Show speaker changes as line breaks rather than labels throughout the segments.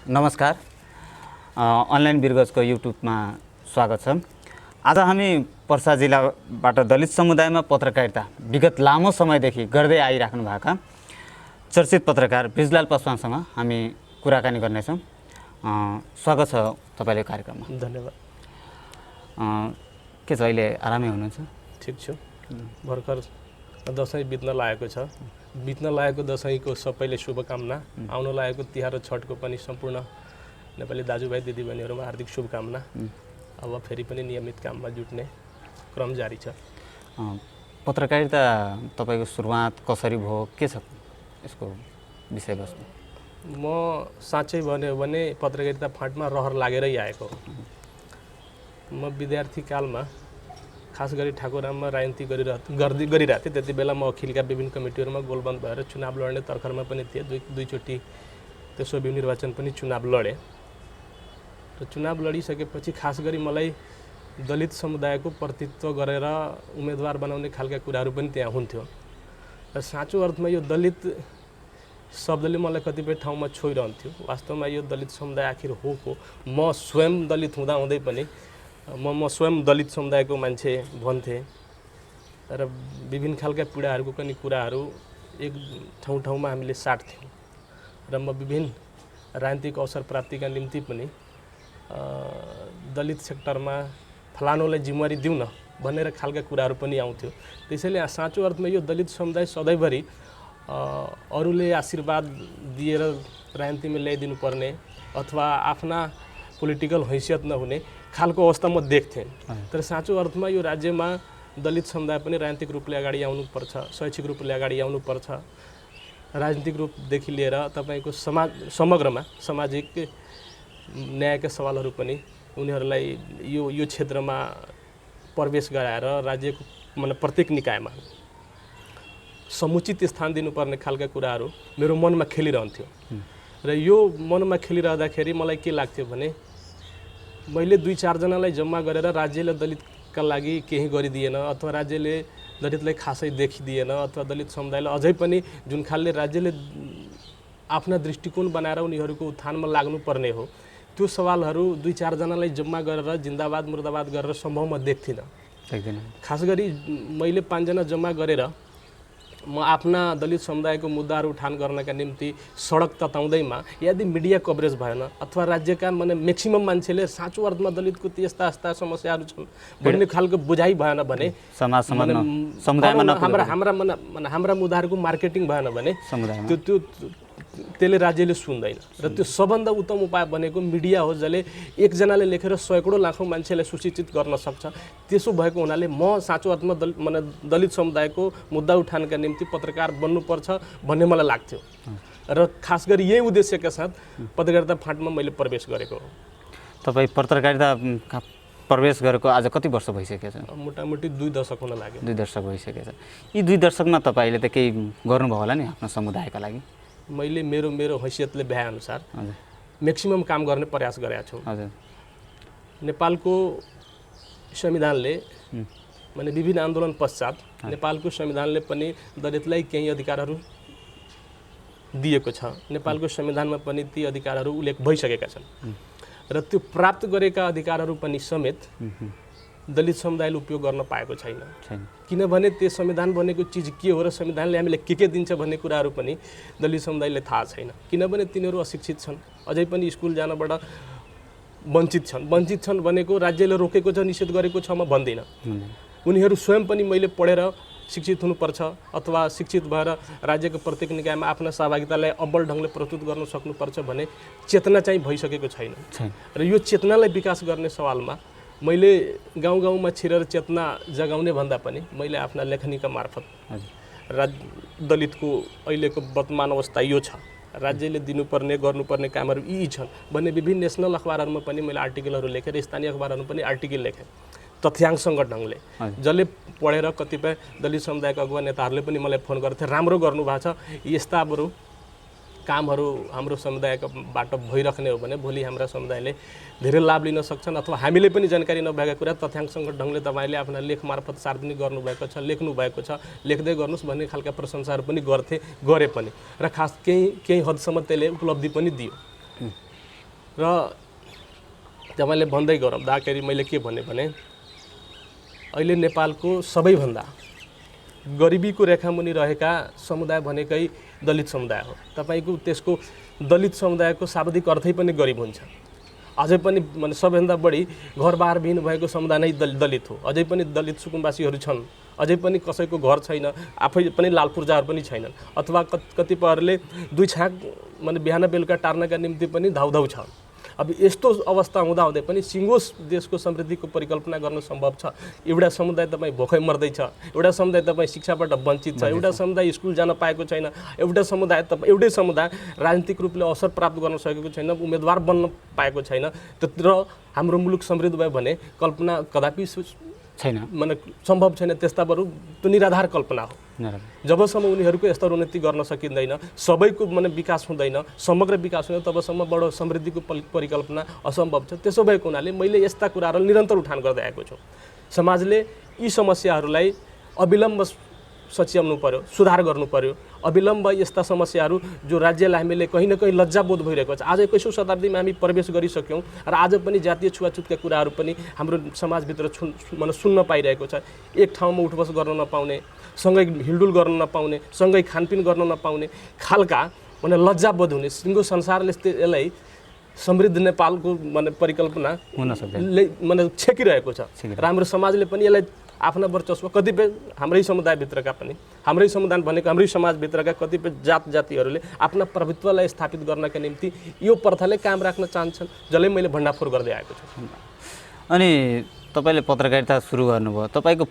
नमस्कार। अनलाइन बिरगजको युट्युबमा स्वागत छ। आज हामी पर्सा जिल्लाबाट दलित समुदायमा पत्रकारिता विगत लामो समयदेखि गर्दै आइराख्नु भएका चर्चित पत्रकार बृजलाल पासवानसँग हामी कुराकानी गर्नेछौँ। स्वागत छ तपाईँले कार्यक्रममा।
धन्यवाद।
के छ, अहिले आरामै हुनुहुन्छ?
ठिक छु। भर्खर दसैँ बित्न लागेको छ। बित्न लागेको दसैँको सबैले शुभकामना। आउन लागेको तिहार र छठको पनि सम्पूर्ण नेपाली दाजुभाइ दिदीबहिनीहरूमा हार्दिक शुभकामना। अब फेरि पनि नियमित काममा जुट्ने क्रम जारी छ।
पत्रकारिता तपाईँको सुरुवात कसरी भयो, के छ यसको विषयवस्तु?
म साँच्चै भन्यो भने पत्रकारिता फाँटमा रहर लागेरै आएको हो। म विद्यार्थी कालमा खास गरी ठाकुराममा राजनीति गरिरहेको थिएँ। त्यति बेला म अखिलका विभिन्न कमिटीहरूमा गोलबन्द भएर चुनाव लड्ने तर्खरमा पनि थिएँ। दुईचोटि तेस्रो निर्वाचन पनि चुनाव लडेँ। र चुनाव लडिसकेपछि खास गरी मलाई दलित समुदायको प्रतिनिधित्व गरेर उम्मेदवार बनाउने खालका कुराहरू पनि त्यहाँ हुन्थ्यो। र साँचो अर्थमा यो दलित शब्दले मलाई कतिपय ठाउँमा छोइरहन्थ्यो। वास्तवमा यो दलित समुदाय आखिर हो को? म स्वयं दलित हुँदाहुँदै पनि म स्वयं दलित समुदायको मान्छे भन्थेँ। र विभिन्न खालका पीडाहरूको पनि कुराहरू एक ठाउँमा हामीले साट्थ्यौँ। र म विभिन्न राजनीतिक अवसर प्राप्तिका निम्ति पनि दलित सेक्टरमा फलानुलाई जिम्मेवारी दिउँ न भनेर खालका कुराहरू पनि आउँथ्यो। त्यसैले साँचो अर्थमा यो दलित समुदाय सधैँभरि अरूले आशीर्वाद दिएर राजनीतिमा ल्याइदिनु पर्ने अथवा आफ्ना पोलिटिकल हैसियत नहुने खालको अवस्था म देख्थेँ। तर साँचो अर्थमा यो राज्यमा दलित समुदाय पनि राजनीतिक रूपले अगाडि आउनुपर्छ, शैक्षिक रूपले अगाडि आउनुपर्छ। राजनीतिक रूपदेखि लिएर तपाईँको समग्रमा सामाजिक न्यायका सवालहरू पनि उनीहरूलाई यो क्षेत्रमा प्रवेश गराएर राज्यको प्रत्येक निकायमा समुचित स्थान दिनुपर्ने खालका कुराहरू मेरो मनमा खेलिरहन्थ्यो। र यो मनमा खेलिरहँदाखेरि मलाई के लाग्थ्यो भने मैले 2-4 जनालाई जम्मा गरेर राज्यले दलितका लागि केही गरिदिएन अथवा राज्यले दलितलाई खासै देखिदिएन अथवा दलित समुदायलाई अझै पनि जुन खालले राज्यले आफ्ना दृष्टिकोण बनाएर उनीहरूको उत्थानमा लाग्नुपर्ने हो, त्यो सवालहरू 2-4 जनालाई जम्मा गरेर जिन्दाबाद मुर्दाबाद गरेर सम्भव म देख्थिनँ। खास गरी मैले 5 जना जम्मा गरेर म आफ्ना दलित समुदायको मुद्दाहरू उठान गर्नका निम्ति सडक तताउँदैमा यदि मिडिया कभरेज भएन अथवा राज्यका म्याक्सिमम मान्छेले साँचो अर्थमा दलितको यस्ता समस्याहरू छन् भन्ने खालको बुझाइ भएन भने हाम्रा मुद्दाहरूको मार्केटिङ भएन भने त्यसले राज्यले सुन्दैन। र त्यो सबभन्दा उत्तम उपाय भनेको मिडिया हो, जसले एकजनाले लेखेर सैकडौँ लाखौँ मान्छेलाई सूचित गर्न सक्छ। त्यसो भएको हुनाले म साँचो अर्थमा दलित समुदायको मुद्दा उठानका निम्ति पत्रकार बन्नुपर्छ भन्ने मलाई लाग्थ्यो। र खास गरी यही उद्देश्यका साथ पत्रकारिता फाँटमा मैले प्रवेश गरेको हो।
तपाईँ पत्रकारिता प्रवेश गरेको आज कति वर्ष भइसकेको छ?
मोटामोटी 2 दशक हुन लाग्यो।
2 दशक भइसकेको छ। यी 2 दशकमा तपाईँले त केही गर्नुभयो होला नि आफ्नो समुदायका लागि?
मैले मेरो हैसियतले भ्याएअनुसार म्याक्सिमम काम गर्ने प्रयास गरेका छु। नेपालको संविधानले विभिन्न आन्दोलन पश्चात नेपालको संविधानले पनि दलितलाई केही अधिकारहरू दिएको छ। नेपालको संविधानमा पनि ती अधिकारहरू उल्लेख भइसकेका छन्। र त्यो प्राप्त गरेका अधिकारहरू पनि समेत दलित समुदायले उपयोग गर्न पाएको छैन। किनभने त्यो संविधान भनेको चिज के हो र संविधानले हामीले के दिन्छ भन्ने कुराहरू पनि दलित समुदायले थाहा छैन। किनभने तिनीहरू अशिक्षित छन्, अझै पनि स्कुल जानबाट वञ्चित छन् भनेको राज्यले रोकेको छ, निषेध गरेको छ म भन्दिनँ। उनीहरू स्वयं पनि मैले पढेर शिक्षित हुनुपर्छ अथवा शिक्षित भएर राज्यको प्रत्येक निकायमा आफ्ना सहभागितालाई अब्बल ढङ्गले प्रस्तुत गर्न सक्नुपर्छ भन्ने चेतना चाहिँ भइसकेको छैन। र यो चेतनालाई विकास गर्ने सवालमा मैले गाउँ-गाउँमा छिरेर चेतना जगाउने भन्दा पनि मैले आफ्ना लेखनीका मार्फत दलितको अहिलेको वर्तमान अवस्था यो छ, राज्यले दिनुपर्ने गर्नुपर्ने कामहरू यी छन् भन्ने विभिन्न नेसनल अखबारहरूमा पनि मैले आर्टिकलहरू लेखेर स्थानीय अखबारहरूमा पनि आर्टिकल लेखेँ तथ्याङ्कसँग ढङ्गले, जसले पढेर कतिपय दलित समुदायका अगुवा नेताहरूले पनि मलाई फोन गर्थे, राम्रो गर्नुभएको छ, यस्ता कामहरू हाम्रो समुदायबाट भइराख्ने हो भने भोलि हाम्रा समुदायले धेरै लाभ लिन सक्छन् अथवा हामीले पनि जानकारी नभएका कुरा तथ्याङ्कसँग ढङ्गले तपाईँले आफ्ना लेख मार्फत सार्वजनिक गर्नुभएको छ, लेख्नु भएको छ, लेख्दै गर्नुहोस् भन्ने खालका प्रशंसाहरू पनि गरे पनि र खास केही हदसम्म त्यसले उपलब्धि पनि दियो। र तपाईँले भन्दै गराउँदाखेरि मैले के भने अहिले नेपालको सबैभन्दा गरिबीको रेखामुनि रहेका समुदाय भनेकै दलित समुदाय हो। तपाईँको त्यसको दलित समुदायको शाब्दिक अर्थै पनि गरिब हुन्छ। अझै पनि মানে सबैभन्दा बढी घरबार विहीन भएको समुदाय नै दलित हो। अझै पनि दलित सुकुम्बासीहरू छन्, अझै पनि कसैको घर छैन, आफै पनि लाल पूर्जाहरू पनि छैनन्, अथवा कतिपयहरूले दुई छाक মানে बिहान बेलुका टार्नका निम्ति पनि धाउधाउ छ। अब यस्तो अवस्था हुँदाहुँदै पनि सिङ्गो देशको समृद्धिको परिकल्पना गर्न सम्भव छ। एउटा समुदाय तपाईँ भोकै मर्दैछ, एउटा समुदाय तपाईँ शिक्षाबाट वञ्चित छ, एउटा समुदाय स्कुल जान पाएको छैन, एउटै समुदाय राजनीतिक रूपले अवसर प्राप्त गर्न सकेको छैन, उम्मेदवार बन्न पाएको छैन। तर हाम्रो मुलुक समृद्ध भयो भने कल्पना कदापि
छैन,
মানে सम्भव छैन। त्यस्ता बरु त्यो निराधार कल्पना हो। जबसम्म उनीहरूको स्तर उन्नति गर्न सकिँदैन, सबैको মানে विकास हुँदैन, समग्र विकास हुँदैन, तबसम्म बडो समृद्धिको परिकल्पना असम्भव छ। त्यसो भएको हुनाले मैले यस्ता कुराहरू निरन्तर उठान गर्दै आएको छु। समाजले यी समस्याहरूलाई अविलम्ब सच्याउनु पर्यो, सुधार गर्नु पर्यो। अविलम्ब यस्ता समस्याहरू जो राज्यलाई हामीले कहीँ न कहीँ लज्जाबोध भइरहेको छ। आज 21औं शताब्दीमा हामी प्रवेश गरिसक्यौँ र आज पनि जातीय छुवाछुतका कुराहरू पनि हाम्रो समाजभित्र सुन्न पाइरहेको छ। एक ठाउँमा उठबस गर्न नपाउने, सँगै हिलडुल गर्न नपाउने, सँगै खानपिन गर्न नपाउने खालका মানে लज्जाबोध हुने सिङ्गो संसारले यसलाई समृद्ध नेपालको মানে परिकल्पना
हुन सक्दैन,
মানে छेकिरहेको छ। र हाम्रो समाजले पनि यसलाई आफ्ना वर्चस्व कतिपय हाम्रै समुदायभित्रका पनि, हाम्रै समुदाय भनेको हाम्रै समाजभित्रका कतिपय जातिहरूले आफ्ना प्रभुत्वलाई स्थापित गर्नका निम्ति यो प्रथाले कायम राख्न चाहन्छन्, जसले मैले भण्डाफोर गर्दै आएको छु।
अनि तपाईँले पत्रकारिता सुरु गर्नुभयो, तपाईँको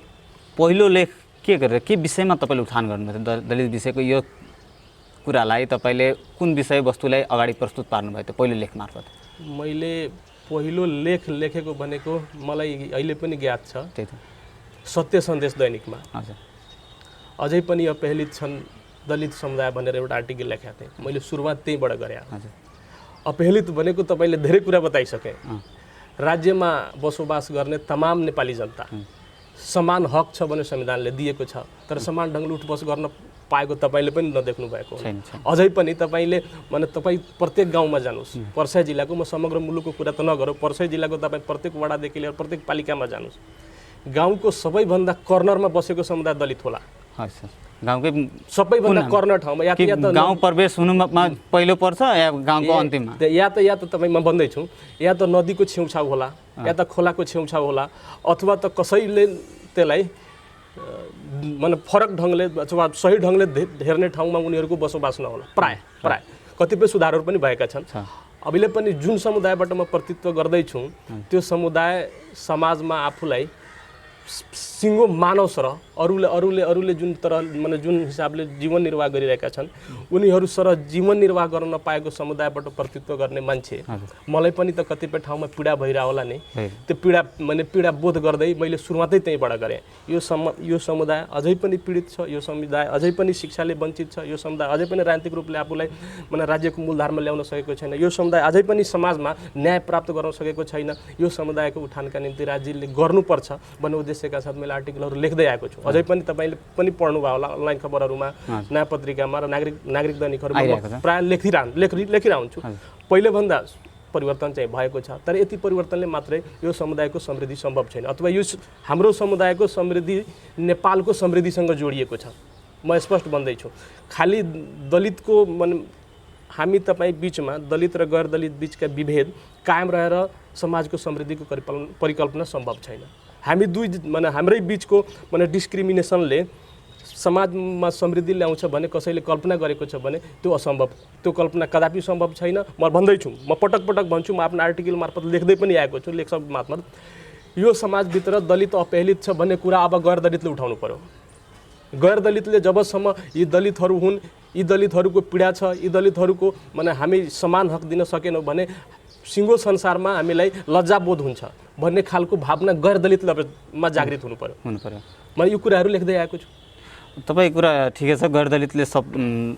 पहिलो लेख के गरेर के विषयमा तपाईँले उठान गर्नुभयो? दलित विषयको यो कुरालाई तपाईँले कुन विषयवस्तुलाई अगाडि प्रस्तुत पार्नुभयो त्यो पहिलो लेख मार्फत?
मैले पहिलो लेख लेखेको भनेको मलाई अहिले पनि ज्ञात छ,
त्यही त
सत्य सन्देश दैनिकमा।
हजुर,
अझै पनि अपहेलित छन् दलित समुदाय भनेर एउटा आर्टिकल लेखेको थिएँ। मैले सुरुवात त्यहीँबाट गरेँ।
हजुर,
अपहेलित भनेको तपाईँले धेरै कुरा बताइसकेँ। राज्यमा बसोबास गर्ने तमाम नेपाली जनता समान हक छ भने संविधानले दिएको छ, तर समान ढङ्गले उठबस गर्न पाएको तपाईँले पनि नदेख्नु भएको हो। अझै पनि तपाईँले ମାନେ तपाईँ प्रत्येक गाउँमा जानुहोस्, पर्सा जिल्लाको, म समग्र मुलुकको कुरा त नगरौँ, पर्सा जिल्लाको तपाईँ प्रत्येक वडादेखि लिएर प्रत्येक पालिकामा जानुहोस्, गाउँको सबैभन्दा कर्नरमा बसेको समुदाय दलित होला।
गाउँकै
सबैभन्दा कर्नर ठाउँमा यातायात
गाउँ प्रवेश हुनुमा पहिलो पर्छ या गाउँको अन्तिममा?
या त तपाईँ म भन्दैछु, या त नदीको छेउछाउ होला, या त खोलाको छेउछाउ होला, अथवा त कसैले त्यसलाई মানে फरक ढङ्गले अथवा सही ढङ्गले हेर्ने ठाउँमा उनीहरूको बसोबास नहोला। प्राय कतिपय सुधारहरू पनि भएका छन्। अहिले पनि जुन समुदायबाट म प्रतिनिधित्व गर्दैछु त्यो समुदाय समाजमा आफूलाई सिङ्गो मानव सरह अरूले जुन तरह মানে जुन हिसाबले जीवन निर्वाह गरिरहेका छन् उनीहरू सरह जीवन निर्वाह गर्न नपाएको समुदायबाट प्रतिनिधित्व गर्ने मान्छे मलाई पनि त कतिपय ठाउँमा पीडा भइरह होला नि। त्यो पीडा बोध गर्दै मैले सुरुवातै त्यहीँबाट गरेँ। यो समुदाय अझै पनि पीडित छ, यो समुदाय अझै पनि शिक्षाले वञ्चित छ, यो समुदाय अझै पनि राजनीतिक रूपले आफूलाई মানে राज्यको मूलधारमा ल्याउन सकेको छैन, यो समुदाय अझै पनि समाजमा न्याय प्राप्त गर्न सकेको छैन। यो समुदायको उठानका निम्ति राज्यले गर्नुपर्छ भन्ने उद्देश्यका साथ मैले आर्टिकलहरू लेख्दै आएको छु। अझै पनि तपाईँले पनि पढ्नुभयो होला अनलाइन खबरहरूमा, नयाँ पत्रिकामा र नागरिक दैनिकहरूमा प्राय लेखिरहन्छु। पहिलेभन्दा परिवर्तन चाहिँ भएको छ, तर यति परिवर्तनले मात्रै यो समुदायको समृद्धि सम्भव छैन, अथवा यो हाम्रो समुदायको समृद्धि नेपालको समृद्धिसँग जोडिएको छ। म स्पष्ट भन्दैछु, खालि दलितको हामी तपाईँ बिचमा दलित र गैर दलित बिचका विभेद कायम रहेर समाजको समृद्धिको परिकल्पना सम्भव छैन। हामी दुई हाम्रै बिचको डिस्क्रिमिनेसनले समाजमा समृद्धि ल्याउँछ भने कसैले कल्पना गरेको छ भने त्यो असम्भव, त्यो कल्पना कदापि सम्भव छैन। म भन्दैछु, म पटक भन्छु, म आफ्नो आर्टिकल मार्फत लेख्दै पनि आएको छु, लेख मार्फत यो समाजभित्र दलित अपहेलित छ भन्ने कुरा अब गैर दलितले उठाउनु पर्यो। गैर दलितले जबसम्म यी दलितहरू हुन्, यी दलितहरूको पीडा छ, यी दलितहरूको हामी समान हक दिन सकेनौँ भने सिङ्गो संसारमा हामीलाई लज्जाबोध हुन्छ भन्ने खालको भावना गैर दलितमा जागृत हुनु पर्यो। मैले यो कुराहरू लेख्दै आएको छु।
तपाईँ कुरा ठिकै छ, गैर दलितले सब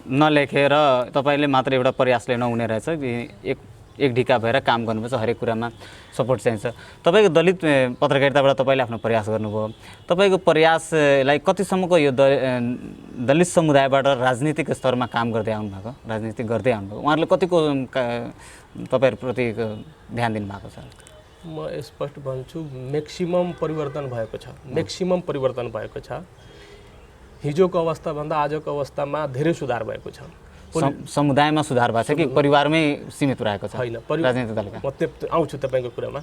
नलेखेर तपाईँले मात्र एउटा प्रयासले नहुने रहेछ। एक ढिका भएर काम गर्नुपर्छ, हरेक कुरामा सपोर्ट चाहिन्छ। तपाईँको दलित पत्रकारिताबाट तपाईँले आफ्नो प्रयास गर्नुभयो, तपाईँको प्रयासलाई कतिसम्मको यो दलित समुदायबाट राजनीतिक स्तरमा काम गर्दै आउनुभएको, राजनीति गर्दै आउनुभएको, उहाँहरूले कतिको तपाईँहरूप्रति ध्यान दिनुभएको छ?
म स्पष्ट भन्छु, म्याक्सिमम परिवर्तन भएको छ, म्याक्सिमम परिवर्तन भएको छ। हिजोको अवस्थाभन्दा आजको अवस्थामा धेरै सुधार भएको छ।
समुदायमा सुधार भएको छ कि परिवारमै सीमित रहेको छ?
होइन,
राजनीतिक दलका
म आउँछु तपाईँको कुरामा।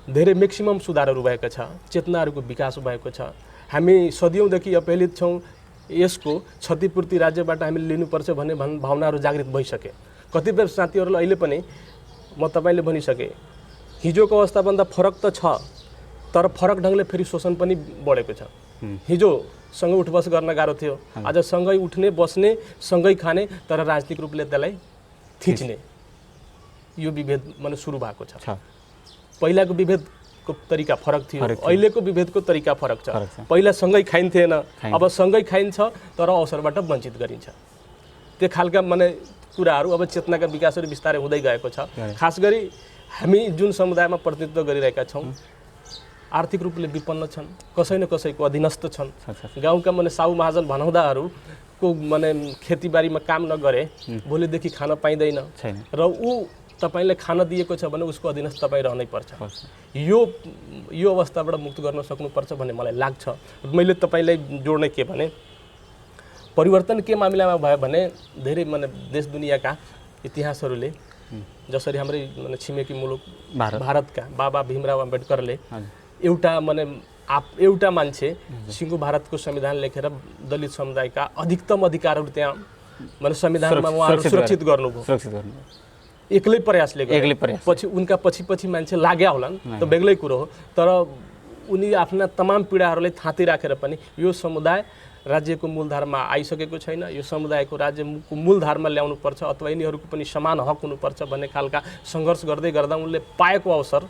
धेरै म्याक्सिमम सुधारहरू भएको छ, चेतनाहरूको विकास भएको छ। हामी सदियौँदेखि अपहेलित छौँ, यसको क्षतिपूर्ति राज्यबाट हामीले लिनुपर्छ भन्ने भावनाहरू जागृत भइसके। कतिपय साथीहरूलाई अहिले पनि म तपाईँले भनिसकेँ, हिजोको अवस्थाभन्दा फरक त छ, तर फरक ढङ्गले फेरि शोषण पनि बढेको छ। हिजो सँगै उठबस गर्न गाह्रो थियो, आज सँगै उठ्ने बस्ने सँगै खाने, तर राजनीतिक रूपले त्यसलाई थिच्ने यो विभेद माने सुरु भएको छ। पहिलाको विभेदको तरिका फरक थियो, अहिलेको विभेदको तरिका फरक छ। पहिला सँगै खाइन्थेन, अब सँगै खाइन्छ तर अवसरबाट वञ्चित गरिन्छ। त्यो खालका माने कुराहरू अब चेतनाका विकासहरू बिस्तारै हुँदै गएको छ। खास गरी हामी जुन समुदायमा प्रतिनिधित्व गरिरहेका छौँ, आर्थिक रूपले विपन्न छन्, कसै न कसैको अधीनस्थ छन्। गाउँका माने साउ महाजन भनाउँदाहरूको माने खेतीबारीमा काम नगरे भोलिदेखि खान पाइँदैन, र ऊ तपाईँले खान दिएको छ भने उसको अधीनस्थ तपाईँ रहनै पर्छ। यो अवस्थाबाट मुक्त गर्न सक्नुपर्छ भन्ने मलाई लाग्छ। मैले तपाईँलाई जोड्ने के भने, परिवर्तन के मामिलामा भयो भने, धेरै माने देश दुनियाँका इतिहासहरूले जसरी हाम्रै माने छिमेकी मुलुक भारतका बाबा भीमराव अम्बेडकरले एउटा मान्छे सिङ्गो भारतको संविधान लेखेर दलित समुदायका अधिकतम अधिकारहरू त्यहाँ माने संविधानमा उहाँहरू सुरक्षित गर्नुभयो, एक्लै प्रयासले पछि उनका पछि मान्छे लाग्या होलान्, त बेग्लै कुरो हो। तर उनी आफ्ना तमाम पीडाहरूलाई थाँती राखेर पनि यो समुदाय राज्यको मूलधारमा आइसकेको छैन, यो समुदायको राज्यको मूलधारमा ल्याउनुपर्छ अथवा यिनीहरूको पनि समान हक हुनुपर्छ भन्ने खालका सङ्घर्ष गर्दै गर्दा उनले पाएको अवसर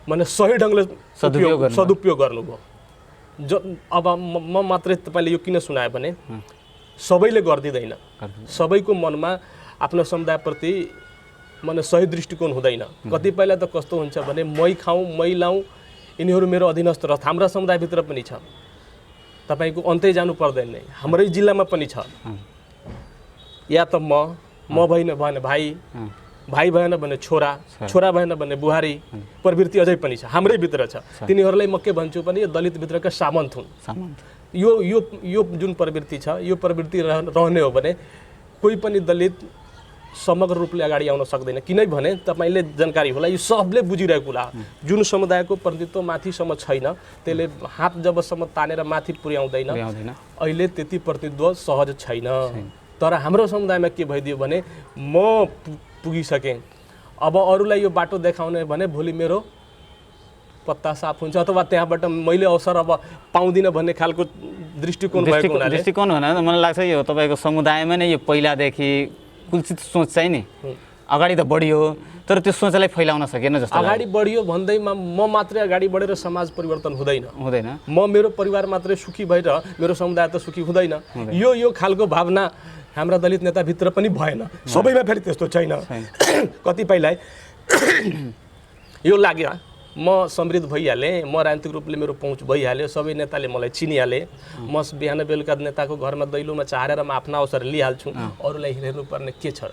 माने सही ढङ्गले सदुपयोग गर्नुभयो। अब म मात्रै तपाईँले यो किन सुनायो भने, सबैले गर्दिँदैन, सबैको मनमा आफ्नो समुदायप्रति माने सही दृष्टिकोण हुँदैन। कतिपयलाई त कस्तो हुन्छ भने, मै खाउँ मै लाउँ, यिनीहरू मेरो अधीनस्थ र हाम्रा समुदायभित्र पनि छ, तपाईको अन्तै जानु पर्दैन नै, हाम्रै जिल्लामा पनि छ। या त म भएन भने भाइ, भाइ भएन भने छोरा, छोरा भएन भने बुहारी, प्रवृत्ति अझै पनि छ, हाम्रै भित्र छ। तिनीहरूलाई म के भन्छु भने, यो दलित भित्रका सामन्त हुन्। यो जुन प्रवृत्ति छ, यो प्रवृत्ति रहने हो भने कोही पनि दलित समग्र रूपले अगाडि आउन सक्दैन। किनभने तपाईँले जानकारी होला, यो सबले बुझिरहेको होला, जुन समुदायको प्रतिनिधित्व माथिसम्म छैन त्यसले हात जबसम्म तानेर माथि पुर्याउँदैन, अहिले त्यति प्रतिनिधित्व सहज छैन। तर हाम्रो समुदायमा के भइदियो भने, म पुगिसकेँ, अब अरूलाई यो बाटो देखाउने भने भोलि मेरो पत्ता साफ हुन्छ, अथवा त्यहाँबाट मैले अवसर अब पाउँदिनँ भन्ने खालको दृष्टिकोण भएको हुनाले,
दृष्टिकोण भनेर मलाई लाग्छ यो तपाईँको समुदायमा नै यो पहिलादेखि कुलचित सोच चाहिँ नि अगाडि त बढियो, तर त्यो सोचलाई फैलाउन सकेन जस्तो।
अगाडि बढियो भन्दैमा म मात्रै अगाडि बढेर समाज परिवर्तन हुँदैन, म मेरो परिवार मात्रै सुखी भएर मेरो समुदाय त सुखी हुँदैन। यो खालको भावना हाम्रा दलित नेताभित्र पनि भएन, सबैमा फेरि त्यस्तो छैन। कतिपयलाई यो लाग्यो म समृद्ध भइहालेँ, म राजनीतिक रूपले मेरो पहुँच भइहाल्यो, सबै नेताले मलाई चिनिहाले, म बिहान बेलुका नेताको घरमा दैलोमा चाहेर म आफ्नो अवसर लिइहाल्छु, अरूलाई हेर्नुपर्ने के छ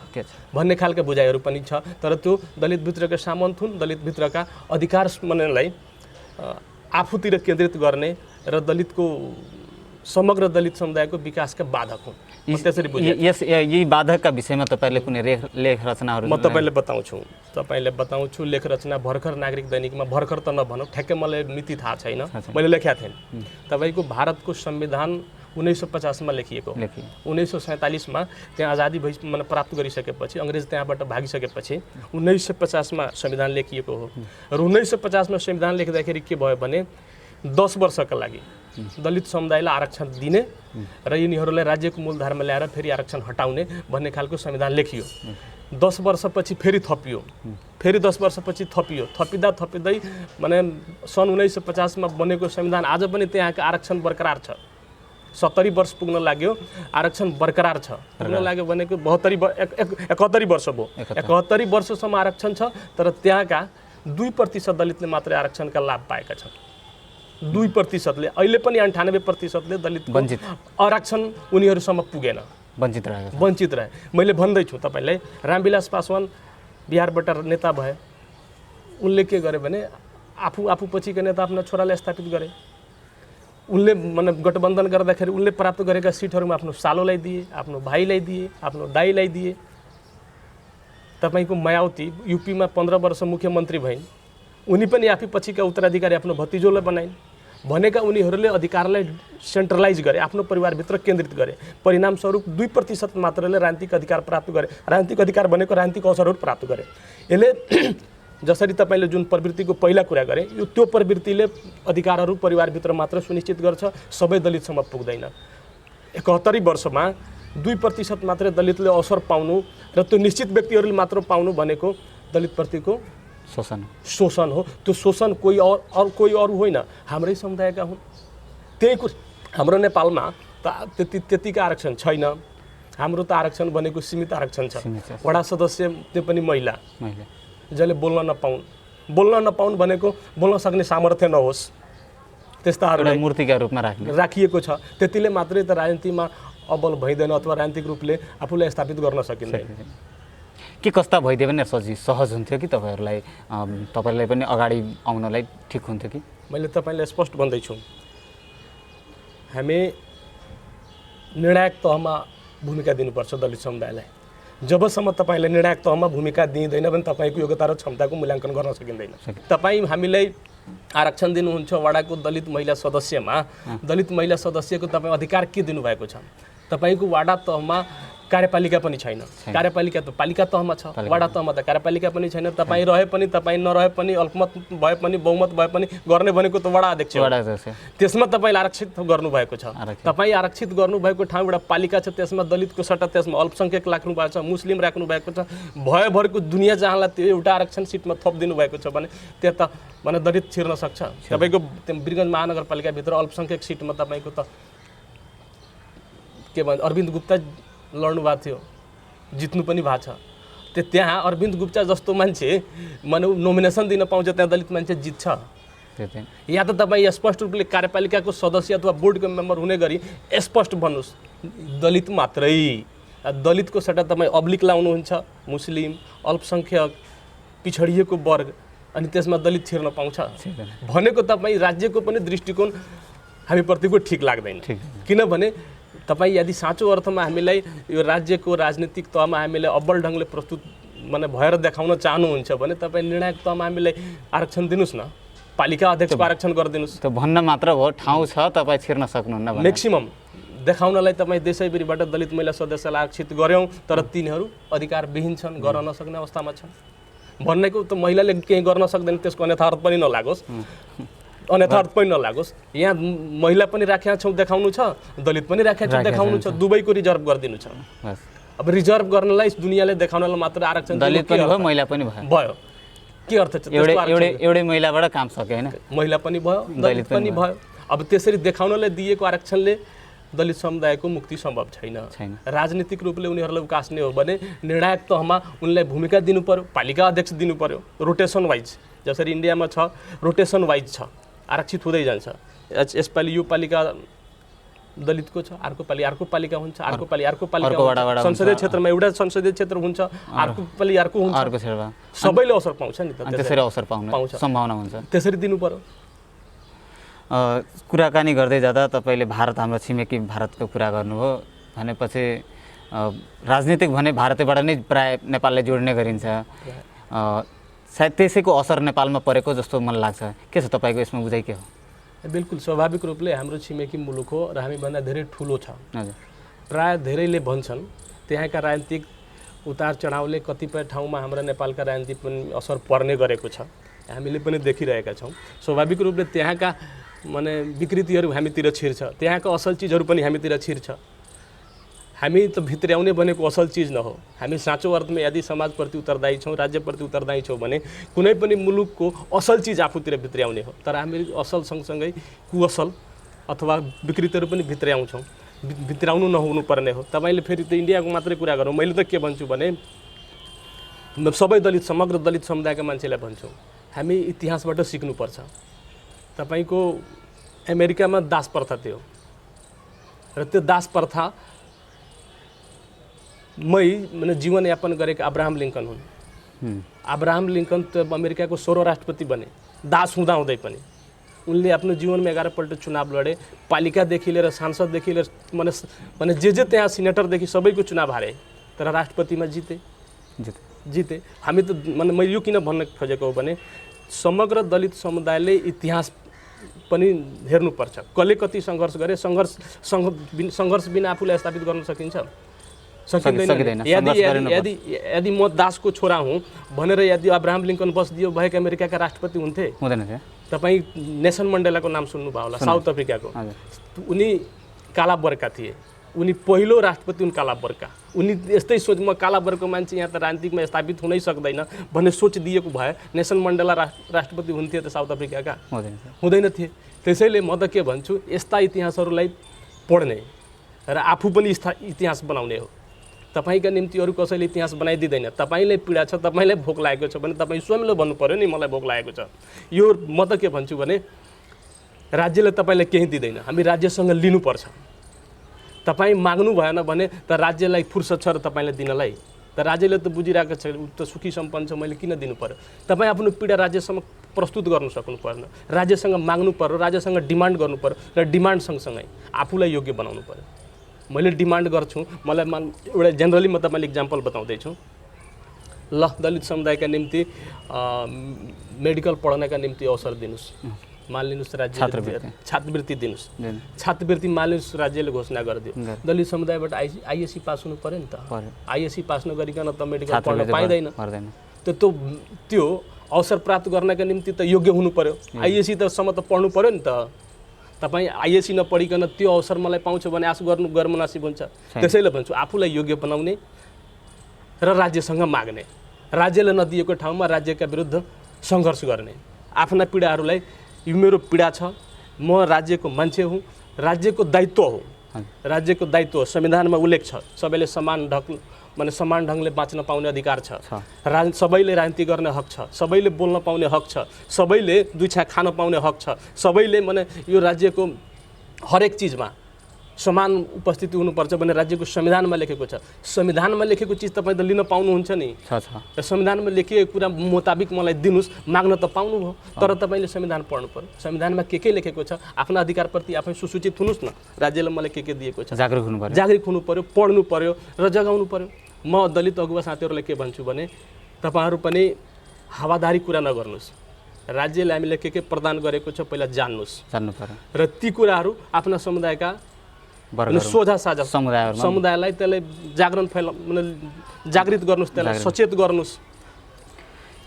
भन्ने खालका बुझाइहरू पनि छ। तर त्यो दलितभित्रका सामन्त हुन्, दलितभित्रका अधिकार मनलाई आफूतिर केन्द्रित गर्ने र दलितको समग्र दलित समुदायको विकासका बाधक हुन्।
यी बाधकका विषयमा तपाईँले कुनै लेख रचनाहरू?
म तपाईँले बताउँछु लेख रचना भर्खर नागरिक दैनिकमा, भर्खर त नभनौँ, ठ्याक्कै मलाई मिति थाहा छैन, मैले लेखेका थिएँ। तपाईँको भारतको संविधान 1950मा लेखिएको, 1947मा त्यहाँ आजादी माने प्राप्त गरिसकेपछि, अङ्ग्रेज त्यहाँबाट भागिसकेपछि 1950मा संविधान लेखिएको हो। र 1950मा संविधान लेख्दाखेरि के भयो भने, 10 वर्षका लागि दलित समुदायलाई आरक्षण दिने र यिनीहरूलाई राज्यको मूलधारमा ल्याएर फेरि आरक्षण हटाउने भन्ने खालको संविधान लेखियो। 10 वर्षपछि फेरि थपियो, फेरि 10 वर्षपछि थपियो, थपिँदै माने सन् 1950मा बनेको संविधान आज पनि त्यहाँको आरक्षण बरकरार छ। 70 वर्ष पुग्न लाग्यो आरक्षण बरकरार छ पुग्न लाग्यो भनेको 71 वर्ष भयो 71 वर्षसम्म आरक्षण छ तर त्यहाँका 2% दलितले मात्रै आरक्षणका लाभ पाएका छन् 2%ले अहिले पनि 98%ले दलित आरक्षण उनीहरूसम्म पुगेन वञ्चित रहे मैले भन्दैछु तपाईलाई रामविलास पासवान बिहारबाट नेता भए उनले के गरे भने आफू पछिका नेता आफ्ना छोरालाई स्थापित गरे उनले माने गठबन्धन गर्दाखेरि उनले प्राप्त गरेका सिटहरुमा आफ्नो सालोलाई दिए आफ्नो भाइलाई दिए आफ्नो दाइलाई दिए तपाईको मायावती यूपीमा 15 वर्ष मुख्यमन्त्री भइन् उनी पनि आफै पछिका उत्तराधिकारी आफ्नो भतिजोलाई बनाइन् भनेका उनीहरूले अधिकारलाई सेन्ट्रलाइज गरे आफ्नो परिवारभित्र केन्द्रित गरे परिणामस्वरूप 2% मात्रले राजनीतिक अधिकार प्राप्त गरे राजनीतिक अधिकार भनेको राजनीतिक अवसरहरू प्राप्त गरे यसले जसरी तपाईले जुन प्रवृत्तिको पहिला कुरा गरे यो त्यो प्रवृत्तिले अधिकारहरू परिवारभित्र मात्र सुनिश्चित गर्छ सबै दलितसम्म पुग्दैन 71 वर्षमा 2% मात्र दलितले अवसर पाउनु र त्यो निश्चित व्यक्तिहरूले मात्र पाउनु भनेको दलितप्रतिको शोषण हो त्यो शोषण कोही अरू होइन हाम्रै समुदायका हुन् त्यही हाम्रो नेपालमा त्यतिका आरक्षण छैन हाम्रो त आरक्षण भनेको सीमित आरक्षण छ वडा सदस्य त्यो पनि महिला जसले बोल्न नपाउन् भनेको बोल्न सक्ने सामर्थ्य नहोस् त्यस्ताहरूलाई
मूर्तिका रूपमा
राखिएको छ त्यतिले मात्रै त राजनीतिमा अबल भइदैन अथवा राजनीतिक रूपले आफूलाई स्थापित गर्न सकिँदैन
के कस्ता भइदियो भने सहज हुन्थ्यो कि तपाईलाई पनि अगाडि आउनलाई ठिक हुन्थ्यो कि
मैले तपाईलाई स्पष्ट भन्दैछु हामी निर्णायक तहमा भूमिका दिनुपर्छ दलित समुदायलाई जबसम्म तपाईले निर्णायक तहमा भूमिका दिँदैन भने तपाईको योग्यता र क्षमताको मूल्याङ्कन गर्न सकिँदैन तपाई हामीलाई आरक्षण दिनुहुन्छ वडाको दलित महिला सदस्यको तपाई अधिकार के दिनुभएको छ तपाईको वडा तहमा कार्यपालिका पनि छैन कार्यपालिका त पालिका तहमा छ वडा तहमा त कार्यपालिका पनि छैन तपाई रहे पनि तपाई नरहे पनि अल्पमत भए पनि बहुमत भए पनि गर्ने भनेको त वडा अध्यक्ष त्यसमा तपाईले आरक्षित गर्नुभएको छ तपाई आरक्षित गर्नुभएको ठाउँ एउटा पालिका छ त्यसमा दलितको सट्टा त्यसमा अल्पसंख्यक राख्नु भएको छ मुस्लिम राख्नु भएको छ भयभरको दुनिया जहाँलाई त्यो एउटा आरक्षण सिटमा थप दिनु भएको छ भने त्यता भने दलित छिर्न सक्छ तपाईको वीरगञ्ज महानगरपालिका भित्र अल्पसंख्यक सिटमा तपाईको त के भन्छ अरविन्द गुप्ता लड्नु भएको थियो जित्नु पनि भएको छ त्यहाँ अरविन्द गुप्ता जस्तो मान्छे माने नोमिनेसन दिन पाउँछ त्यहाँ दलित मान्छे जित्छ या त तपाईँ स्पष्ट रूपले कार्यपालिकाको सदस्य अथवा बोर्डको मेम्बर हुने गरी स्पष्ट भन्नुहोस् दलित मात्रै दलितको सट्टा तपाईँ अब्लिक लाउनुहुन्छ मुस्लिम अल्पसंख्यक पिछडिएको वर्ग अनि त्यसमा दलित छिर्न पाउँछ भनेको तपाईँ राज्यको पनि दृष्टिकोण हामीप्रतिको ठिक लाग्दैन किनभने तपाईँ यदि साँचो अर्थमा हामीलाई यो राज्यको राजनीतिक तहमा हामीलाई अब्बल ढङ्गले प्रस्तुत माने भएर देखाउन चाहनुहुन्छ भने तपाईँ निर्णायक तहमा हामीलाई आरक्षण दिनुस् न पालिका अध्यक्षको आरक्षण गरिदिनुस्
त्यो भन्न मात्र हो ठाउँ छ तपाईँ छिर्न सक्नुहुन्न
म्याक्सिमम देखाउनलाई तपाईँ देशैभरिबाट दलित महिला सदस्यलाई आरक्षित गर्यौँ तर तिनीहरू अधिकार विहीन छन् गर्न नसक्ने अवस्थामा छन् भन्नेको त महिलाले केही गर्न सक्दैन त्यसको अन्यथा अर्थ पनि नलागोस् यहाँ महिला पनि राखेका छौँ देखाउनु छ दलित पनि राखेका छौँ देखाउनु छ दुवैको रिजर्भ गरिदिनु छ अब रिजर्भ गर्नलाई दुनियाँले देखाउनलाई मात्र आरक्षण
दलित पनि भयो महिला पनि
भयो के अर्थ छ
एउटै महिलाबाट काम सक्यो हैन
महिला पनि भयो दलित पनि भयो अब त्यसरी देखाउनलाई दिएको आरक्षणले दलित समुदायको मुक्ति सम्भव छैन राजनीतिक रूपले उनीहरूलाई उकास्ने हो भने निर्णायक तहमा उनलाई भूमिका दिनु पर्यो पालिका अध्यक्ष दिनु पर्यो रोटेसन वाइज जसरी इन्डियामा छ रोटेसन वाइज छ आरक्षित हुँदै जान्छ यसपालि यो पालिका दलितको छ अर्को पालिका हुन्छ अर्को पालिका संसदीय क्षेत्रमा एउटा संसदीय क्षेत्र हुन्छ अर्को पालि अर्को हुन्छ सबैले अवसर पाउँछ नि त
त्यसरी अवसर पाउने सम्भावना हुन्छ
त्यसरी दिनु पर्यो
कुराकानी गर्दै जाँदा तपाईले भारत हाम्रो छिमेकी भारतको कुरा गर्नुभयो भनेपछि राजनीतिक भने भारतबाट नै प्राय नेपालले जोड्ने गरिन्छ सायद त्यसैको असर नेपालमा परेको जस्तो मलाई लाग्छ के छ तपाईको यसमा बुझाइ के हो
बिल्कुल स्वाभाविक रूपले हाम्रो छिमेकी मुलुक हो र हामीभन्दा धेरै ठुलो छ प्राय धेरैले भन्छन् त्यहाँका राजनीतिक उतार चढावले कतिपय ठाउँमा हाम्रो नेपालका राजनीति पनि असर पर्ने गरेको छ हामीले पनि देखिरहेका छौँ स्वाभाविक रूपले त्यहाँका माने विकृतिहरू हामीतिर छिर्छ त्यहाँका असल चिजहरू पनि हामीतिर छिर्छ हामी त भित्र्याउने भनेको असल चिज न हो हामी साँचो अर्थमा यदि समाजप्रति उत्तरदायी छौँ राज्यप्रति उत्तरदायी छौँ भने कुनै पनि मुलुकको असल चिज आफूतिर भित्र्याउने हो तर हामी असल सँगसँगै कुअसल अथवा विकृतिहरू पनि भित्र्याउँछौँ, भित्राउनु नहुनु पर्ने हो। तपाईँले फेरि त इन्डियाको मात्रै कुरा गरौँ, मैले त के भन्छु भने सबै दलित समग्र दलित समुदायका मान्छेलाई भन्छु, हामी इतिहासबाट सिक्नुपर्छ। तपाईँको अमेरिकामा दास प्रथा थियो र त्यो दास प्रथा माने जीवनयापन गरेका अब्राहम लिङ्कन हुन्। अब्राहम लिङ्कन त अमेरिकाको 16 राष्ट्रपति बने दास हुँदाहुँदै पनि। उनले आफ्नो जीवनमा 11 पल्ट चुनाव लडे, पालिकादेखि लिएर सांसददेखि लिएर माने जे त्यहाँ सिनेटरदेखि सबैको चुनाव हारे, तर राष्ट्रपतिमा जिते। हामी त माने मैले यो किन भन्न खोजेको हो भने समग्र दलित समुदायले इतिहास पनि हेर्नुपर्छ। कसले कति सङ्घर्ष गरे, सङ्घर्ष बिना आफूलाई स्थापित गर्न सकिन्छ? सकिँदैन। यदि म दासको छोरा हुँ भनेर यदि अब्राहम लिङ्कन बसिदियो भएका अमेरिकाका राष्ट्रपति हुन्थे? तपाईँ नेल्सन मण्डेलाको नाम सुन्नुभयो होला, साउथ अफ्रिकाको। उनी काला वर्गका थिए, उनी पहिलो राष्ट्रपति हुन् काला वर्गका। उनी यस्तै सोच म काला वर्गको मान्छे यहाँ त राजनीतिकमा स्थापित हुनै सक्दैन भन्ने सोच दिएको भए नेल्सन मण्डेला राष्ट्रपति हुन्थे त साउथ अफ्रिकाका? हुँदैन थिए। त्यसैले म त के भन्छु, यस्ता इतिहासहरूलाई पढ्ने र आफू पनि इतिहास बनाउने हो। तपाईँका निम्ति अरू कसैले इतिहास बनाइदिँदैन। तपाईँलाई पीडा छ, तपाईँलाई भोक लागेको छ भने तपाईँ स्वयंले भन्नु पर्यो नि मलाई भोक लागेको छ। यो म त के भन्छु भने राज्यले तपाईँलाई केही दिँदैन, हामी राज्यसँग लिनुपर्छ। तपाईँ माग्नु भएन भने त राज्यलाई फुर्सद छ र तपाईँलाई दिनलाई, त राज्यले त बुझिरहेको छ उ त सुखी सम्पन्न छ, मैले किन दिनु पर्यो? तपाईँ आफ्नो पीडा राज्यसँग प्रस्तुत गर्न सक्नु पर्न, राज्यसँग माग्नु पर्यो, राज्यसँग डिमान्ड गर्नु पर्यो र डिमान्ड सँगसँगै आफूलाई योग्य बनाउनु पर्यो। मैले डिमान्ड गर्छु, मलाई एउटा जेनरली म तपाईँलाई इक्जाम्पल बताउँदैछु। ल दलित समुदायका निम्ति मेडिकल पढ्नका निम्ति अवसर दिनुहोस्, मानिलिनुहोस् राज्य छात्रवृत्ति दिनुहोस्, छात्रवृत्ति मानिलिनुहोस् राज्यले घोषणा गरिदियो। दलित समुदायबाट आइएससी पास हुनु पर्यो नि त। आइएससी पास नगरिकन त मेडिकल पढ्न पाइँदैन। त्यो अवसर प्राप्त गर्नका निम्ति त योग्य हुनु पर्यो। आइएससी त सम्म त पढ्नु पर्यो नि त। तपाईँ आइएससी नपढिकन त्यो अवसर मलाई पाउँछ भने आश गर्नु नसिब हुन्छ। त्यसैले भन्छु आफूलाई योग्य बनाउने र राज्यसँग माग्ने, राज्यले नदिएको ठाउँमा राज्यका विरुद्ध सङ्घर्ष गर्ने, आफ्ना पीडाहरूलाई यो मेरो पीडा छ, म राज्यको मान्छे हुँ, राज्यको दायित्व हो, राज्यको दायित्व हो, संविधानमा उल्लेख छ सबैले समान ढङ्गले बाँच्न पाउने अधिकार छ, सबैले राजनीति गर्ने हक छ, सबैले बोल्न पाउने हक छ, सबैले दुई छाक खान पाउने हक छ, सबैले माने यो राज्यको हरेक चिजमा समान उपस्थिति हुनुपर्छ भन्ने राज्यको संविधानमा लेखेको छ। संविधानमा लेखेको चिज तपाईँ त लिन पाउनुहुन्छ नि, र संविधानमा लेखिएको कुरा मुताबिक मलाई दिनुहोस्, माग्न त पाउनुभयो, तर तपाईँले संविधान पढ्नु पर्यो। संविधानमा के लेखेको छ आफ्नो अधिकारप्रति आफै सुसूचित हुनुहोस् न। राज्यले मलाई के दिएको छ, जागरुक हुनु पर्यो, पढ्नु पर्यो र जगाउनु पर्यो। म दलित अगुवा साथीहरूलाई के भन्छु भने तपाईँहरू पनि हावादारी कुरा नगर्नुहोस्, राज्यले हामीले के प्रदान गरेको छ पहिला जान्नु पर्यो र ती कुराहरू आफ्ना समुदायका सोझा साझा समुदायलाई त्यसलाई जागृत गर्नुहोस्, त्यसलाई सचेत गर्नुहोस्।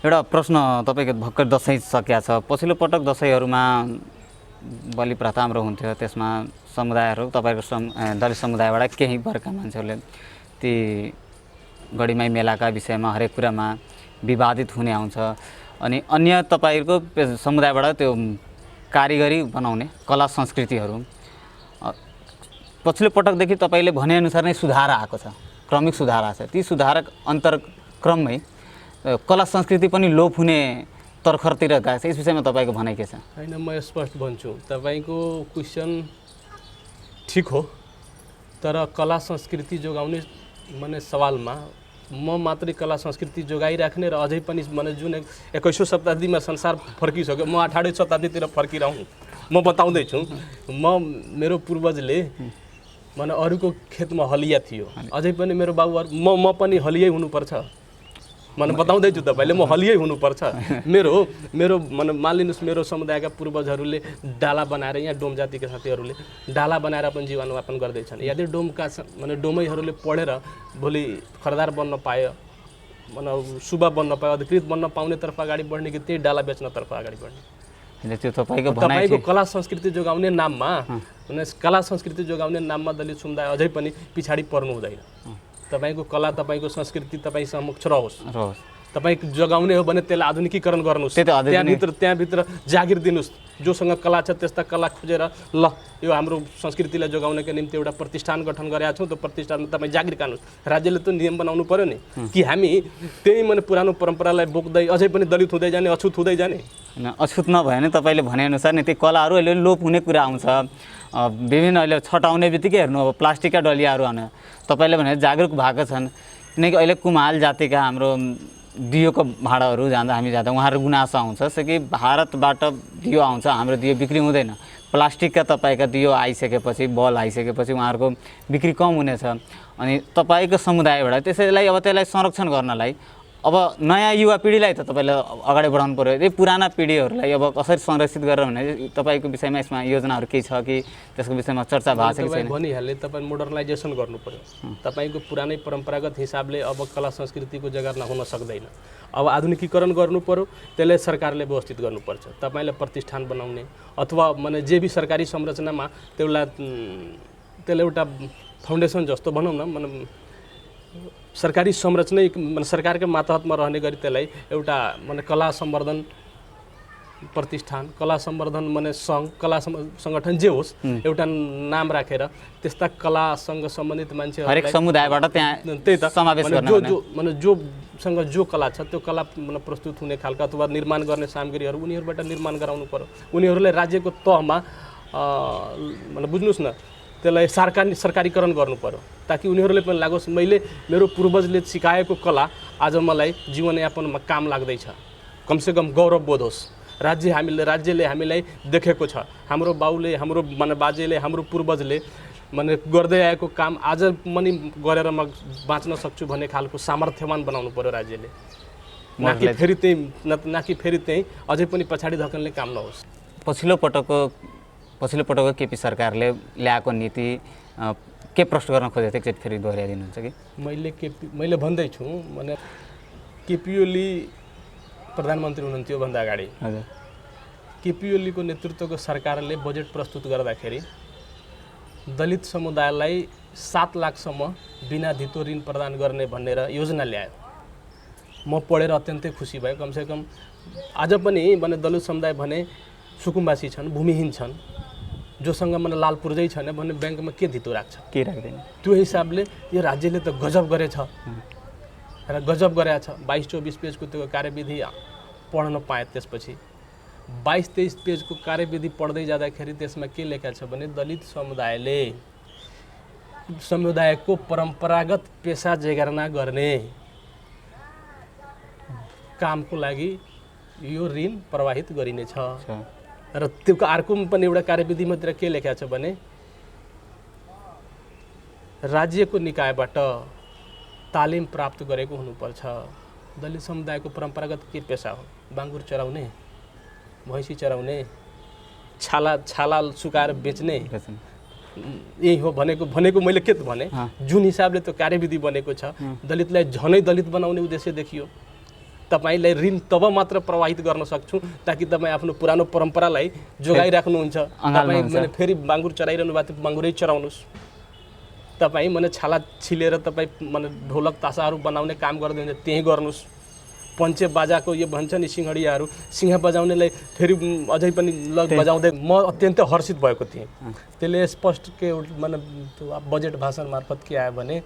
एउटा प्रश्न, तपाईँको भर्खर दसैँ सकिया छ, पछिल्लो पटक दसैँहरूमा बलि प्रथा हाम्रो हुन्थ्यो, त्यसमा समुदायहरू तपाईँको दलित समुदायबाट केही वर्गका मान्छेहरूले ती गढीमाई मेलाका विषयमा हरेक कुरामा विवादित हुने आउँछ, अनि अन्य तपाईँहरूको समुदायबाट त्यो कारिगरी बनाउने कला संस्कृतिहरू पछिल्लो पटकदेखि तपाईँले भनेअनुसार नै सुधार आएको छ, क्रमिक सुधार आएको छ। ती सुधारक अन्तरक्रममै कला संस्कृति पनि लोप हुने तर्खरतिर गएको छ, यस विषयमा तपाईँको भनाइ के छ?
होइन, म स्पष्ट भन्छु, तपाईँको क्वेसन ठिक हो, तर कला संस्कृति जोगाउने माने सवालमा म मात्रै कला संस्कृति जोगाइराख्ने र अझै पनि माने जुन 21औं शताब्दीमा संसार फर्किसक्यो, म 18औं शताब्दीतिर फर्किरहँ। म बताउँदैछु, मेरो पूर्वजले माने अरूको खेतमा हलिया थियो, अझै पनि मेरो बाबुहरू म पनि हलियै हुनुपर्छ, माने बताउँदैछु तपाईँले, म हलियै हुनुपर्छ। मेरो माने मानिलिनुहोस् मेरो समुदायका पूर्वजहरूले डाला बनाएर, यहाँ डोम जातिका साथीहरूले डाला बनाएर पनि जीवनयापन गर्दैछन्। यदि माने डोमैहरूले पढेर भोलि खरदार बन्न पायो, माने सुब्बा बन्न पायो, अधिकृत बन्न पाउनेतर्फ अगाडि बढ्ने कि त्यही डाला बेच्नतर्फ अगाडि बढ्ने।
त्यो तपाईँको
कला संस्कृति जोगाउने नाममा, कला संस्कृति जोगाउने नाममा दलित समुदाय अझै पनि पछाडि पर्नु हुँदैन। तपाईँको कला, तपाईँको संस्कृति तपाईँ समक्ष रहोस्, तपाईँ जगाउने हो भने त्यसलाई आधुनिकीकरण गर्नुहोस्,
त्यही त
त्यहाँभित्र जागिर दिनुहोस्, जोसँग कला छ त्यस्ता कला खोजेर ल यो हाम्रो संस्कृतिलाई जोगाउनका निम्ति एउटा प्रतिष्ठान गठन गरेका छौँ, त्यो प्रतिष्ठानमा तपाईँ जागिर कानुस्। राज्यले त नियम बनाउनु पर्यो नि, कि हामी त्यही माने पुरानो परम्परालाई बोक्दै अझै पनि दलित हुँदै जाने, अछुत हुँदै जाने।
अछुत नभए नि तपाईँले भनेअनुसार नि ती कलाहरू अहिले लोप हुने कुरा आउँछ। विभिन्न अहिले छटाउने बित्तिकै हेर्नु अब प्लास्टिकका डलियाहरू आउने तपाईँले भने जागरुक भएको छन्, किनकि अहिले कुमाल जातिका हाम्रो दियोको भाँडाहरू हामी जाँदा उहाँहरू गुनासो आउँछ कि भारतबाट दियो आउँछ, हाम्रो दियो बिक्री हुँदैन। प्लास्टिकका तपाईँका दियो आइसकेपछि, बल आइसकेपछि उहाँहरूको बिक्री कम हुनेछ। अनि तपाईँको समुदायबाट त्यसैलाई अब त्यसलाई संरक्षण गर्नलाई अब नयाँ युवा पिँढीलाई त तपाईँले अगाडि बढाउनु पऱ्यो। यदि पुराना पिँढीहरूलाई अब कसरी संरक्षित गरेर भने तपाईँको विषयमा यसमा योजनाहरू केही छ कि त्यसको विषयमा चर्चा भएको छ कि छैन?
भनिहालेँ, तपाईँ मोडर्नाइजेसन गर्नु पऱ्यो। तपाईँको पुरानै परम्परागत हिसाबले अब कला संस्कृतिको जगेर्ना हुन सक्दैन। अब आधुनिकीकरण गर्नु पऱ्यो, त्यसलाई सरकारले व्यवस्थित गर्नुपर्छ। तपाईँले प्रतिष्ठान बनाउने अथवा माने जे भी सरकारी संरचनामा त्यसलाई एउटा फाउन्डेसन जस्तो भनौँ न, माने सरकारी संरचना माने सरकारकै मातहतमा रहने गरी त्यसलाई एउटा माने कला सम्वर्धन प्रतिष्ठान, कला सम्वर्धन माने सङ्घ, कला सङ्गठन जे होस्, एउटा नाम राखेर त्यस्ता कलासँग सम्बन्धित मान्छेहरू
हरेक समुदायबाट त्यहाँ
त्यही त
समावेश गर्न
माने जोसँग जो कला छ त्यो कला माने प्रस्तुत हुने खालका अथवा निर्माण गर्ने सामग्रीहरू उनीहरूबाट निर्माण गराउनु पर्यो। उनीहरूलाई राज्यको तहमा माने बुझ्नुहोस् न, त्यसलाई सरकारीकरण गर्नु पर्यो ताकि उनीहरूले पनि लागोस् मैले मेरो पूर्वजले सिकाएको कला आज मलाई जीवनयापनमा काम लाग्दैछ, कमसेकम गौरव बोध होस्। राज्यले हामीलाई देखेको छ, हाम्रो बाउले, हाम्रो माने बाजेले, हाम्रो पूर्वजले माने गर्दै आएको काम आज पनि गरेर म बाँच्न सक्छु भन्ने खालको सामर्थ्यवान बनाउनु पर्यो राज्यले, न कि फेरि त्यही अझै पनि पछाडि धकेल्ने काम नहोस्।
पछिल्लो पटक केपी सरकारले ल्याएको नीति के प्रश्न गर्न खोजेको थियो एकचोटि फेरि दोहोऱ्याइदिनुहुन्छ कि?
मैले भन्दैछु माने केपी ओली प्रधानमन्त्री हुनुहुन्थ्यो भन्दा अगाडि
हजुर
केपी ओलीको नेतृत्वको सरकारले बजेट प्रस्तुत गर्दाखेरि दलित समुदायलाई 7 लाखसम्म बिना धितो ऋण प्रदान गर्ने भनेर योजना ल्यायो। म पढेर अत्यन्तै खुसी भयो। कमसेकम आज पनि भने दलित समुदाय भने सुकुम्बासी छन्, भूमिहीन छन्, जोसँग मन लाल पूर्जै छैन भने ब्याङ्कमा के धितो राख्छ,
के राख्दैन।
त्यो हिसाबले यो राज्यले त गजब गरेछ र गजब गरेछ। 22-24 पेजको त्यो कार्यविधि पढ्न पाएँ। त्यसपछि 22-23 पेजको कार्यविधि पढ्दै जाँदाखेरि त्यसमा के लेखा छ भने दलित समुदायको परम्परागत पेसा जेगार्ना गर्ने कामको लागि यो ऋण प्रवाहित गरिनेछ। र त्यो अर्को पनि एउटा कार्यविधिमात्र के लेखा छ भने राज्यको निकायबाट तालिम प्राप्त गरेको हुनुपर्छ। दलित समुदायको परम्परागत के पेसा हो? बाङ्गुर चराउने, भैँसी चराउने, छाला सुकाएर बेच्ने, यही हो भनेको मैले के भने जुन हिसाबले त्यो कार्यविधि बनेको छ दलितलाई झनै दलित बनाउने उद्देश्य देखियो। तपाईलाई ऋण तब मात्र प्रवाहित गर्न सक्छु ताकि तपाईँ आफ्नो पुरानो परम्परालाई जोगाइराख्नुहुन्छ। तपाईँ मैले फेरि बाङ्गुर चराइरहनु भएको थियो, बाङ्गुरै चराउनुहोस्। तपाईँ मैले छाला छिलेर तपाईँ मैले ढोलक तासाहरू बनाउने काम गर्दै त्यही गर्नुहोस्। पञ्चे बाजाको यो भन्छ नि सिंहडियाहरू, सिंह बजाउनेलाई फेरि अझै पनि बजाउँदै म अत्यन्तै हर्षित भएको थिएँ। त्यसले स्पष्ट के माने बजेट भाषण मार्फत के आयो भने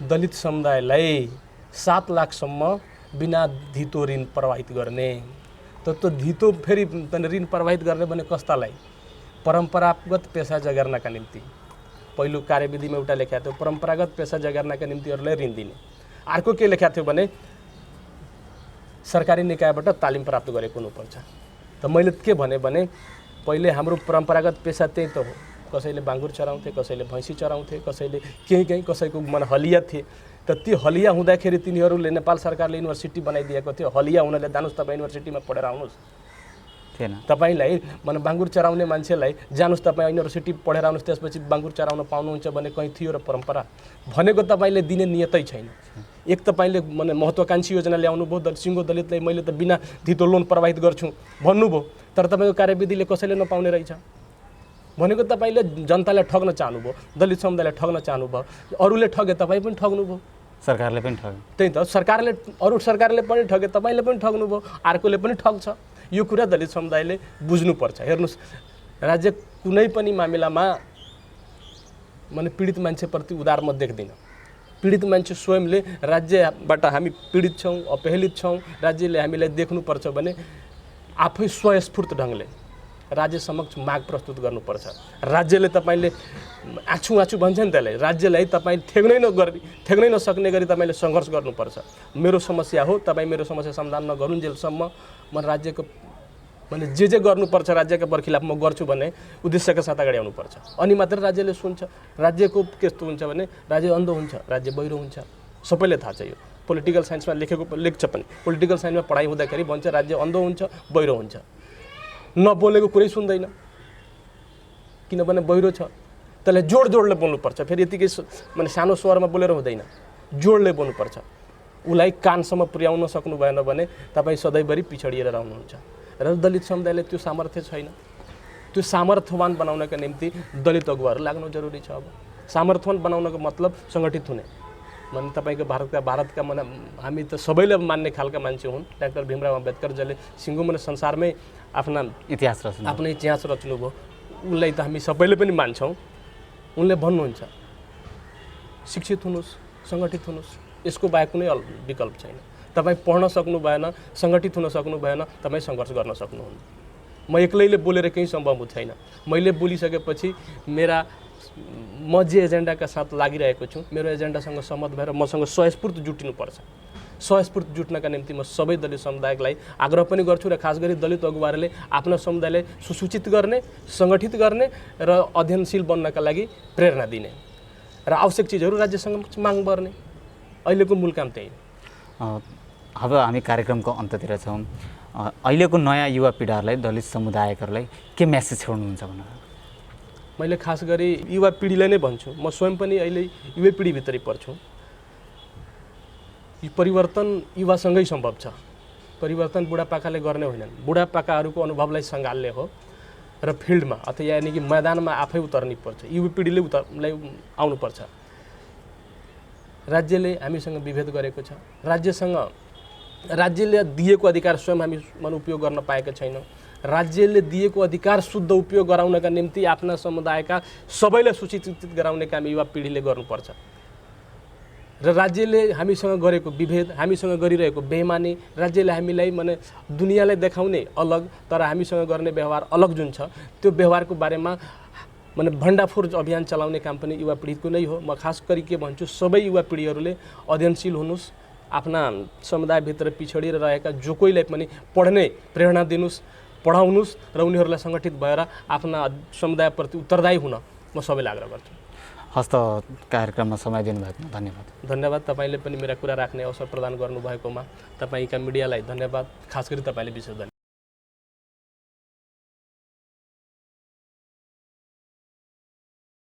दलित समुदायलाई 7 लाखसम्म बिना धितो ऋण प्रवाहित गर्ने। त्यो धितो फेरि ऋण प्रवाहित गर्ने भने कस्तालाई? परम्परागत पेसा जगार्नका निम्ति पहिलो कार्यविधिमा एउटा लेखा थियो परम्परागत पेसा जगार्नका निम्तिहरूलाई ऋण दिने। अर्को के लेखा थियो भने सरकारी निकायबाट तालिम प्राप्त गरेको हुनुपर्छ। त मैले के भने पहिले हाम्रो परम्परागत पेसा त्यही त हो। कसैले बाङ्गुर चराउँथे, कसैले भैँसी चराउँथे, कसैले कहीँ कसैको मन हलिया थिए। त त्यो हलिया हुँदाखेरि तिनीहरूले नेपाल सरकारले युनिभर्सिटी बनाइदिएको थियो। हलिया हुनाले जानुहोस् तपाईँ युनिभर्सिटीमा पढेर आउनुहोस् थिएन। तपाईँलाई माने बाङ्गुर चराउने मान्छेलाई जानुहोस् तपाईँ युनिभर्सिटी पढेर आउनुहोस् त्यसपछि बाङ्गुर चराउन पाउनुहुन्छ भने कहीँ थियो र परम्परा भनेको तपाईँले दिने नियतै छैन। एक तपाईँले माने महत्त्वाकांक्षी योजना ल्याउनु भयो, सिङ्गो दलितलाई मैले त बिना धितो लोन प्रवाहित गर्छु भन्नुभयो, तर तपाईँको कार्यविधिले कसैले नपाउने रहेछ भनेको तपाईँले जनतालाई ठग्न चाहनुभयो, दलित समुदायलाई ठग्न चाहनुभयो। अरूले ठगे तपाईँ पनि ठग्नुभयो।
सरकारले पनि ठग्यो।
त्यही त सरकारले अरू सरकारले पनि ठगे, तपाईँले पनि ठग्नुभयो, अर्कोले पनि ठग्छ। यो कुरा दलित समुदायले बुझ्नुपर्छ। हेर्नुहोस्, राज्य कुनै पनि मामिलामा माने पीडित मान्छेप्रति उदार म देख्दिनँ। पीडित मान्छे स्वयंले राज्यबाट हामी पीडित छौँ, अपहेलित छौँ, राज्यले हामीलाई देख्नुपर्छ भने आफै स्वयस्फूर्त ढङ्गले राज्य समक्ष माग प्रस्तुत गर्नुपर्छ। राज्यले तपाईँले आँछु भन्छ नि त्यसलाई, राज्यलाई तपाईँ ठेक्नै नसक्ने गरी तपाईँले सङ्घर्ष गर्नुपर्छ। मेरो समस्या हो, तपाईँ मेरो समस्या समाधान नगरुन्जेलसम्म म राज्यको मैले जे गर्नुपर्छ राज्यका बर्खिलाफ म गर्छु भन्ने उद्देश्यका साथ अगाडि आउनुपर्छ। अनि मात्र राज्यले सुन्छ। राज्यको कस्तो हुन्छ भने राज्य अन्ध हुन्छ, राज्य बहिरो हुन्छ। सबैले थाहा छ यो, पोलिटिकल साइन्समा लेख्छ पनि। पोलिटिकल साइन्समा पढाइ हुँदाखेरि भन्छ राज्य अन्ध हुन्छ, बहिरो हुन्छ। नबोलेको कुरै सुन्दैन, किनभने बहिरो छ। त्यसलाई जोडले बोल्नुपर्छ। फेरि यतिकै माने सानो स्वरमा बोलेर हुँदैन, जोडले बोल्नुपर्छ। उसलाई कानसम्म पुर्याउन सक्नु भएन भने तपाईँ सधैँभरि पिछडिएर रहनुहुन्छ। र दलित समुदायले त्यो सामर्थ्य छैन। त्यो सामर्थ्यवान बनाउनका निम्ति दलित अगुवाहरू लाग्नु जरुरी छ। अब सामर्थ्यवान बनाउनको मतलब सङ्गठित हुने। माने तपाईँको भारतका माने हामी त सबैले मान्ने खालका मान्छे हुन्। डाक्टर भीमराव अम्बेडकर जसले सिङ्गो माने संसारमै आफ्नो इतिहास रच्नुभयो, उसलाई त हामी सबैले पनि मान्छौँ। उनले भन्नुहुन्छ शिक्षित हुनुहोस्, सङ्गठित हुनुहोस्, यसको बाहेक कुनै विकल्प छैन। तपाईँ पढ्न सक्नु भएन, सङ्गठित हुन सक्नु भएन, तपाईँ सङ्घर्ष गर्न सक्नुहुन्न। म एक्लैले बोलेर केही सम्भव छैन। मैले बोलिसकेपछि म जे एजेन्डाका साथ लागिरहेको छु, मेरो एजेन्डासँग सहमत भएर मसँग स्वयस्फूर्त जुटिनुपर्छ। स्वयस्फूर्त जुट्नका निम्ति म सबै दलित समुदायलाई आग्रह पनि गर्छु र खास गरी दलित अगुवाहरूले आफ्ना समुदायलाई सुसूचित गर्ने, सङ्गठित गर्ने र अध्ययनशील बन्नका लागि प्रेरणा दिने र आवश्यक चिजहरू राज्यसँग माग गर्ने। अहिलेको मूल काम त्यही हो।
अब हामी कार्यक्रमको अन्त्यतिर छौँ। अहिलेको नयाँ युवा पिँढीहरूलाई, दलित समुदायहरूलाई के मेसेज छोड्नुहुन्छ भनेर?
मैले खास गरी युवा पिँढीलाई नै भन्छु। म स्वयं पनि अहिले युवा पिँढीभित्रै पर्छु। यो परिवर्तन युवासँगै सम्भव छ। परिवर्तन बुढापाकाले गर्ने होइनन्, बुढापाकाहरूको अनुभवलाई सँगाल्ने हो र फिल्डमा अथवा यानि कि मैदानमा आफै उतर्नै पर्छ। युवा पिँढीले आउनुपर्छ। राज्यले हामीसँग विभेद गरेको छ। राज्यले दिएको अधिकार स्वयं हामी उपयोग गर्न पाएका छैनौँ। राज्यले दिएको अधिकार शुद्ध उपयोग गराउनका निम्ति आफ्ना समुदायका सबैलाई सूचित गराउने काम युवा पिँढीले गर्नुपर्छ। र राज्यले हामीसँग गरेको विभेद, हामीसँग गरिरहेको बेइमानी, राज्यले हामीलाई माने दुनियाँलाई देखाउने अलग, तर हामीसँग गर्ने व्यवहार अलग जुन छ, त्यो व्यवहारको बारेमा माने भण्डाफोर अभियान चलाउने काम पनि युवा पिँढीको नै हो। म खास गरी के भन्छु, सबै युवा पिँढीहरूले अध्ययनशील हुनुहोस्, आफ्ना समुदायभित्र पिछडिएर रहेका जो कोहीलाई पनि पढ्ने प्रेरणा दिनुहोस्, पढाउनुहोस् र उनीहरूलाई सङ्गठित भएर आफ्ना समुदायप्रति उत्तरदायी हुन म सबैलाई आग्रह गर्छु।
हस्त कार्यक्रममा समय दिनुभएकोमा धन्यवाद।
धन्यवाद। तपाईँले पनि मेरा कुरा राख्ने अवसर प्रदान गर्नुभएकोमा तपाईँका मिडियालाई धन्यवाद। खास गरी तपाईँले विशेष धन्यवाद।